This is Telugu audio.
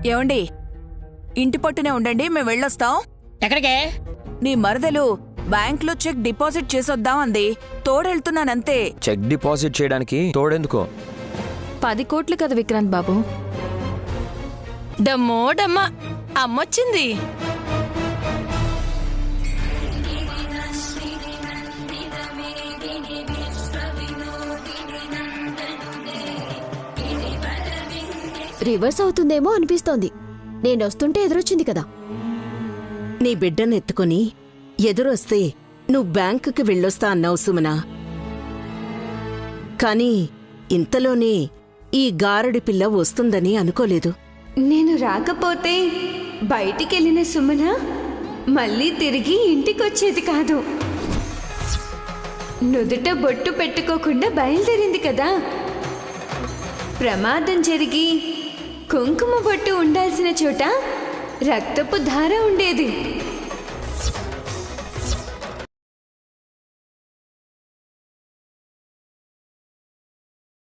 ఏమండి, ఇంటి పట్టునే ఉండండి, మేము వెళ్ళొస్తాం. ఎక్కడికే? నీ మరదలు బ్యాంక్లో చెక్ డిపాజిట్ చేసొద్దాం అంది. తోడెళ్తున్నానంతే. చెక్ డిపాజిట్ చేయడానికి తోడెందుకో? 10 కోట్లు కదా విక్రాంత్ బాబు. డమ్మో డమ్మ, అమ్మొచ్చింది. రివర్స్ అవుతుందేమో అనిపిస్తోంది. నేనొస్తుంటే ఎదురొచ్చింది కదా. నీ బిడ్డనెత్తుకుని ఎదురొస్తే నువ్వు బ్యాంకుకి వెళ్ళొస్తా అన్నావు సుమనా. కాని ఇంతలోనే ఈ గారడి పిల్ల వస్తుందని అనుకోలేదు. నేను రాకపోతే బయటికెళ్ళిన సుమన మళ్ళీ తిరిగి ఇంటికొచ్చేది కాదు. నుదుట బొట్టు పెట్టుకోకుండా బయలుదేరింది కదా. ప్రమాదం జరిగి కుంకుమ బొట్టు ఉండాల్సిన చోట రక్తపు ధార ఉండేది.